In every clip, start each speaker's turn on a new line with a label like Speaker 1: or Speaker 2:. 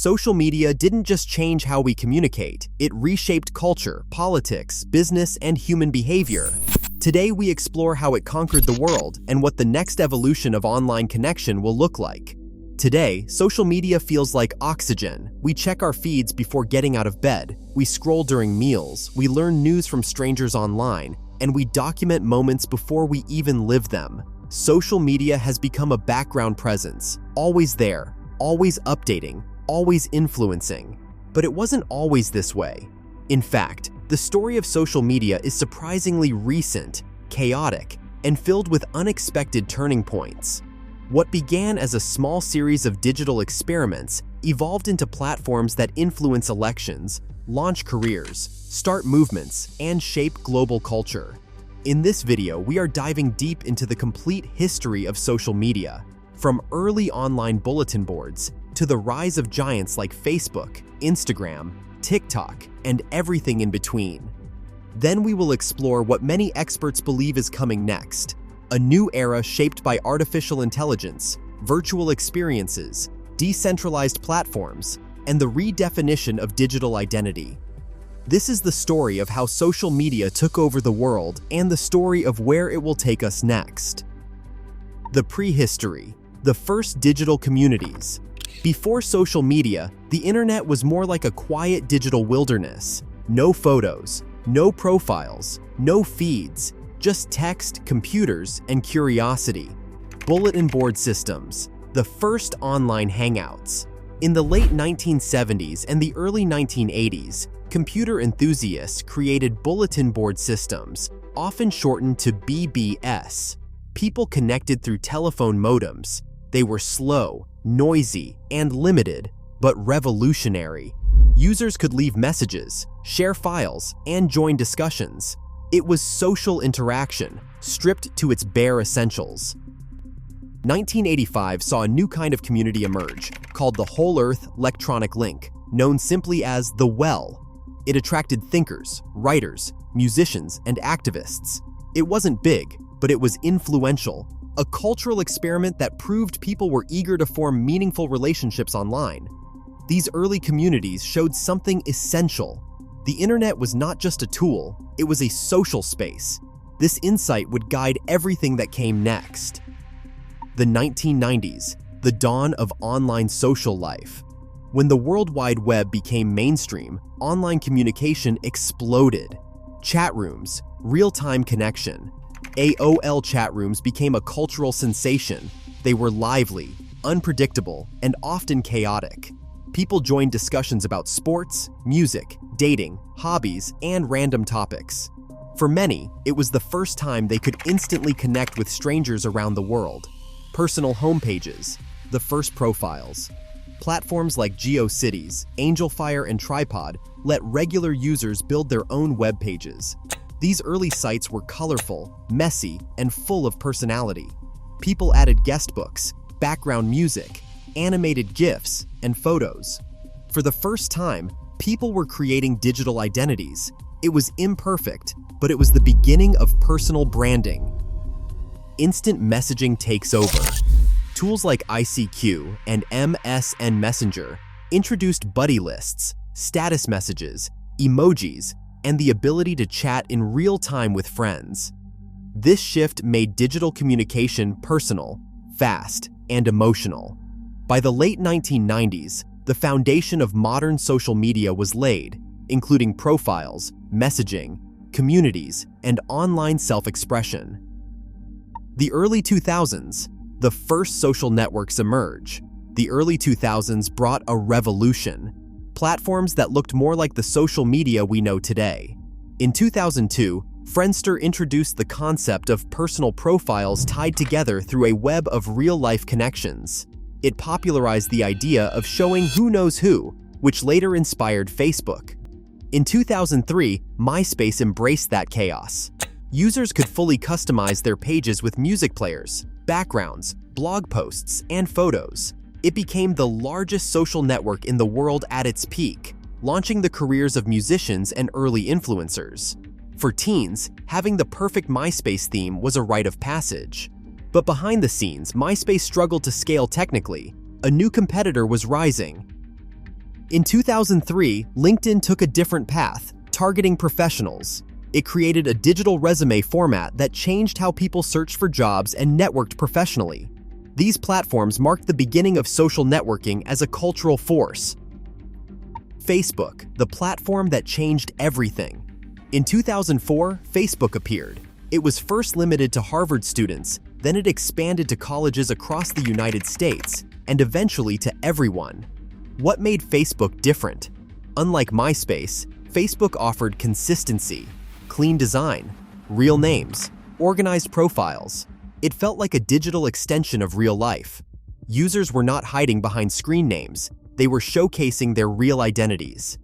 Speaker 1: social media didn't just change how we communicate, it reshaped culture, politics, business, and human behavior. Today, we explore how it conquered the world and what the next evolution of online connection will look like. Today, social media feels like oxygen. We check our feeds before getting out of bed, we scroll during meals, we learn news from strangers online, and we document moments before we even live them. Social media has become a background presence, always there, always updating, always influencing. But it wasn't always this way. In fact, the story of social media is surprisingly recent, chaotic, and filled with unexpected turning points. What began as a small series of digital experiments evolved into platforms that influence elections, launch careers, start movements, and shape global culture. In this video, we are diving deep into the complete history of social media, from early online bulletin boards to the rise of giants like Facebook, Instagram, TikTok, and everything in between. Then we will explore what many experts believe is coming next, a new era shaped by artificial intelligence, virtual experiences, decentralized platforms, and the redefinition of digital identity. This is the story of how social media took over the world and the story of where it will take us next. The prehistory, the first digital communities. Before social media, the internet was more like a quiet digital wilderness. No photos, no profiles, no feeds, just text, computers, and curiosity. Bulletin board systems, the first online hangouts. In the late 1970s and the early 1980s, computer enthusiasts created bulletin board systems, often shortened to BBS. People connected through telephone modems. They were slow, noisy, and limited, but revolutionary. Users could leave messages, share files, and join discussions. It was social interaction, stripped to its bare essentials. 1985 saw a new kind of community emerge, called the Whole Earth Electronic Link, known simply as the WELL. It attracted thinkers, writers, musicians, and activists. It wasn't big, but it was influential, a cultural experiment that proved people were eager to form meaningful relationships online. These early communities showed something essential. The internet was not just a tool, it was a social space. This insight would guide everything that came next. The 1990s, the dawn of online social life. When the World Wide Web became mainstream, online communication exploded. Chat rooms, real-time connection. AOL chat rooms became a cultural sensation. They were lively, unpredictable, and often chaotic. People joined discussions about sports, music, dating, hobbies, and random topics. For many, it was the first time they could instantly connect with strangers around the world. Personal homepages, the first profiles. Platforms like GeoCities, AngelFire, and Tripod let regular users build their own web pages. These early sites were colorful, messy, and full of personality. People added guestbooks, background music, animated GIFs, and photos. For the first time, people were creating digital identities. It was imperfect, but it was the beginning of personal branding. Instant messaging takes over. Tools like ICQ and MSN Messenger introduced buddy lists, status messages, emojis, and the ability to chat in real time with friends. This shift made digital communication personal, fast, and emotional. By the late 1990s, the foundation of modern social media was laid, including profiles, messaging, communities, and online self-expression. The early 2000s, the first social networks emerge. The early 2000s brought a revolution. Platforms that looked more like the social media we know today. In 2002, Friendster introduced the concept of personal profiles tied together through a web of real-life connections. It popularized the idea of showing who knows who, which later inspired Facebook. In 2003, MySpace embraced that chaos. Users could fully customize their pages with music players, backgrounds, blog posts, and photos. It became the largest social network in the world at its peak, launching the careers of musicians and early influencers. For teens, having the perfect MySpace theme was a rite of passage. But behind the scenes, MySpace struggled to scale technically. A new competitor was rising. In 2003, LinkedIn took a different path, targeting professionals. It created a digital resume format that changed how people searched for jobs and networked professionally. These platforms marked the beginning of social networking as a cultural force. Facebook, the platform that changed everything. In 2004, Facebook appeared. It was first limited to Harvard students, then it expanded to colleges across the United States, and eventually to everyone. What made Facebook different? Unlike MySpace, Facebook offered consistency, clean design, real names, organized profiles. It felt like a digital extension of real life. Users were not hiding behind screen names, they were showcasing their real identities.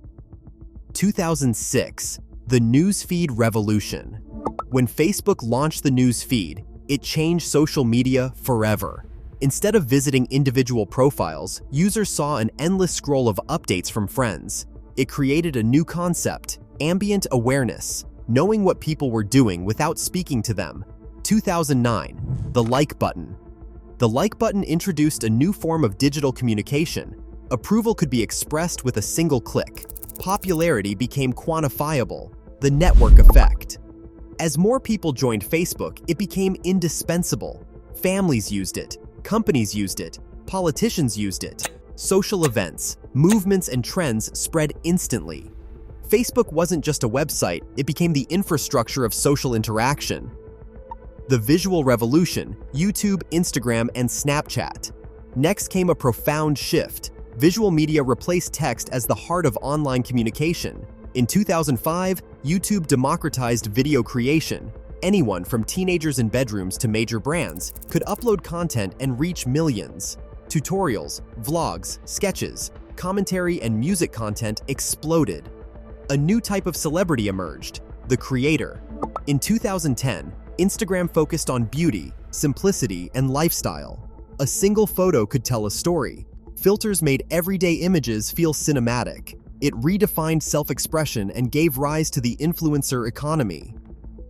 Speaker 1: 2006, the newsfeed revolution. When Facebook launched the newsfeed, it changed social media forever. Instead of visiting individual profiles, users saw an endless scroll of updates from friends. It created a new concept, ambient awareness, knowing what people were doing without speaking to them. 2009, the like button. The like button introduced a new form of digital communication. Approval could be expressed with a single click. Popularity became quantifiable, the network effect. As more people joined Facebook, it became indispensable. Families used it, companies used it, politicians used it. Social events, movements, and trends spread instantly. Facebook wasn't just a website, it became the infrastructure of social interaction. The visual revolution, YouTube, Instagram, and Snapchat. Next came a profound shift. Visual media replaced text as the heart of online communication. In 2005, YouTube democratized video creation. Anyone from teenagers in bedrooms to major brands could upload content and reach millions. Tutorials, vlogs, sketches, commentary, and music content exploded. A new type of celebrity emerged, the creator. In 2010, Instagram focused on beauty, simplicity, and lifestyle. A single photo could tell a story. Filters made everyday images feel cinematic. It redefined self-expression and gave rise to the influencer economy.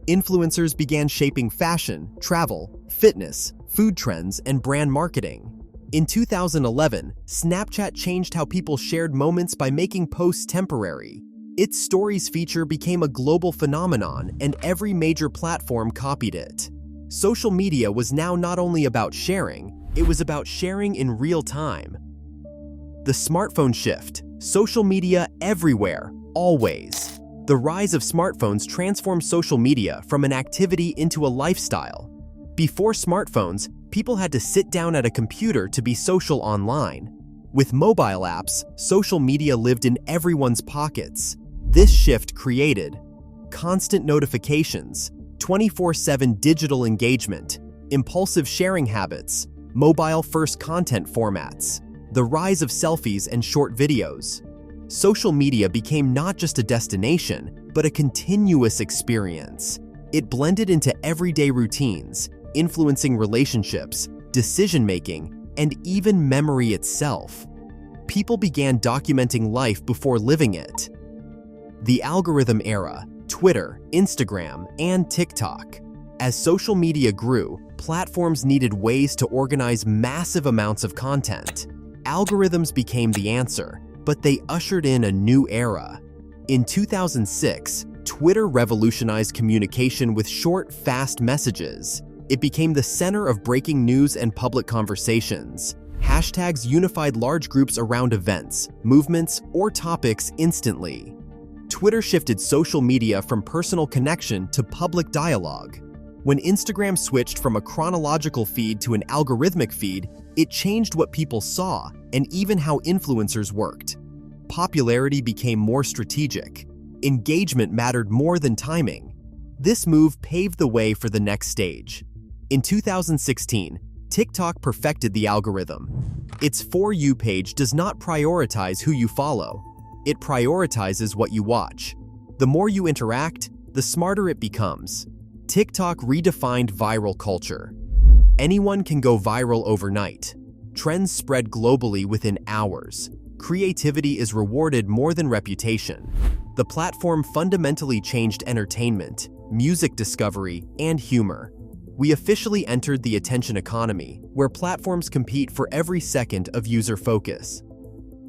Speaker 1: Influencers began shaping fashion, travel, fitness, food trends, and brand marketing. In 2011, Snapchat changed how people shared moments by making posts temporary. Its stories feature became a global phenomenon, and every major platform copied it. Social media was now not only about sharing, it was about sharing in real time. The smartphone shift, social media everywhere, always. The rise of smartphones transformed social media from an activity into a lifestyle. Before smartphones, people had to sit down at a computer to be social online. With mobile apps, social media lived in everyone's pockets. This shift created constant notifications, 24/7 digital engagement, impulsive sharing habits, mobile-first content formats, the rise of selfies and short videos. Social media became not just a destination, but a continuous experience. It blended into everyday routines, influencing relationships, decision-making, and even memory itself. People began documenting life before living it. The algorithm era, Twitter, Instagram, and TikTok. As social media grew, platforms needed ways to organize massive amounts of content. Algorithms became the answer, but they ushered in a new era. In 2006, Twitter revolutionized communication with short, fast messages. It became the center of breaking news and public conversations. Hashtags unified large groups around events, movements, or topics instantly. Twitter shifted social media from personal connection to public dialogue. When Instagram switched from a chronological feed to an algorithmic feed, it changed what people saw and even how influencers worked. Popularity became more strategic. Engagement mattered more than timing. This move paved the way for the next stage. In 2016, TikTok perfected the algorithm. Its For You page does not prioritize who you follow. It prioritizes what you watch. The more you interact, the smarter it becomes. TikTok redefined viral culture. Anyone can go viral overnight. Trends spread globally within hours. Creativity is rewarded more than reputation. The platform fundamentally changed entertainment, music discovery, and humor. We officially entered the attention economy, where platforms compete for every second of user focus.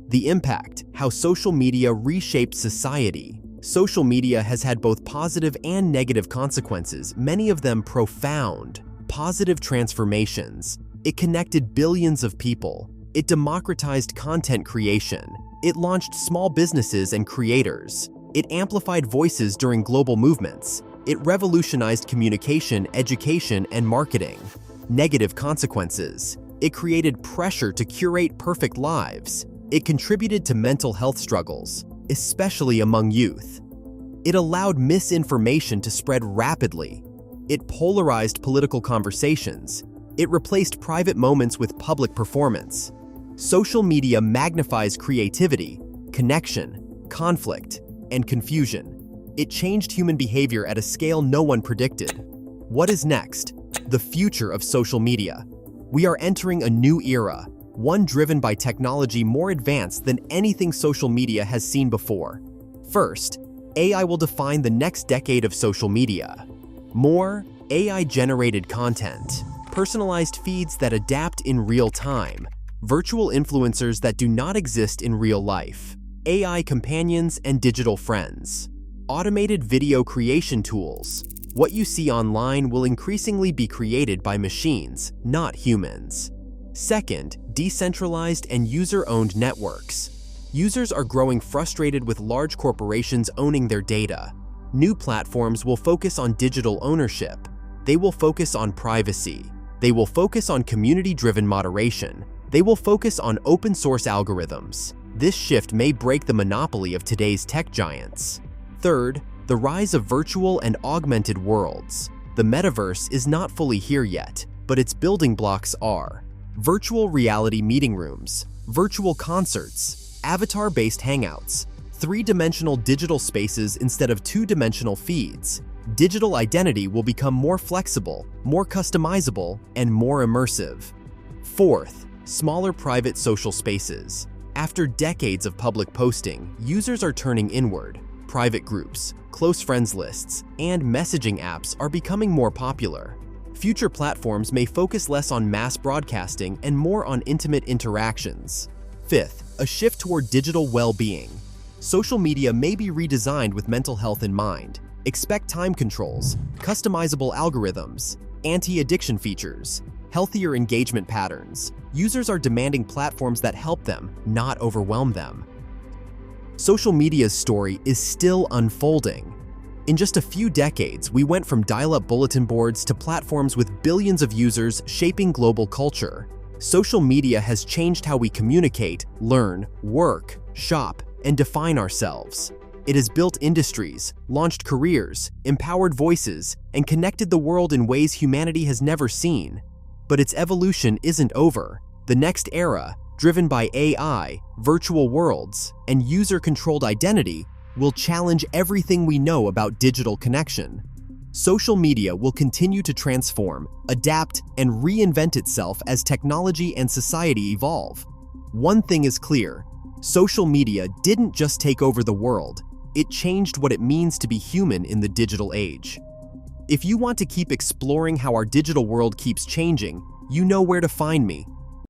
Speaker 1: The impact: how social media reshaped society. Social media has had both positive and negative consequences, many of them profound. Positive transformations. It connected billions of people. It democratized content creation. It launched small businesses and creators. It amplified voices during global movements. It revolutionized communication, education, and marketing. Negative consequences. It created pressure to curate perfect lives. It contributed to mental health struggles, especially among youth. It allowed misinformation to spread rapidly. It polarized political conversations. It replaced private moments with public performance. Social media magnifies creativity, connection, conflict, and confusion. It changed human behavior at a scale no one predicted. What is next? The future of social media. We are entering a new era, one driven by technology more advanced than anything social media has seen before. First, AI will define the next decade of social media. More AI-generated content, personalized feeds that adapt in real time, virtual influencers that do not exist in real life, AI companions and digital friends, automated video creation tools. What you see online will increasingly be created by machines, not humans. Second, decentralized and user-owned networks. Users are growing frustrated with large corporations owning their data. New platforms will focus on digital ownership. They will focus on privacy. They will focus on community-driven moderation. They will focus on open-source algorithms. This shift may break the monopoly of today's tech giants. Third, the rise of virtual and augmented worlds. The metaverse is not fully here yet, but its building blocks are. Virtual reality meeting rooms, virtual concerts, avatar-based hangouts, three-dimensional digital spaces instead of two-dimensional feeds. Digital identity will become more flexible, more customizable, and more immersive. Fourth, smaller private social spaces. After decades of public posting, users are turning inward. Private groups, close friends lists, and messaging apps are becoming more popular. Future platforms may focus less on mass broadcasting and more on intimate interactions. Fifth, a shift toward digital well-being. Social media may be redesigned with mental health in mind. Expect time controls, customizable algorithms, anti-addiction features, healthier engagement patterns. Users are demanding platforms that help them, not overwhelm them. Social media's story is still unfolding. In just a few decades, we went from dial-up bulletin boards to platforms with billions of users shaping global culture. Social media has changed how we communicate, learn, work, shop, and define ourselves. It has built industries, launched careers, empowered voices, and connected the world in ways humanity has never seen. But its evolution isn't over. The next era, driven by AI, virtual worlds, and user-controlled identity, will challenge everything we know about digital connection. Social media will continue to transform, adapt, and reinvent itself as technology and society evolve. One thing is clear: social media didn't just take over the world, it changed what it means to be human in the digital age. If you want to keep exploring how our digital world keeps changing, you know where to find me.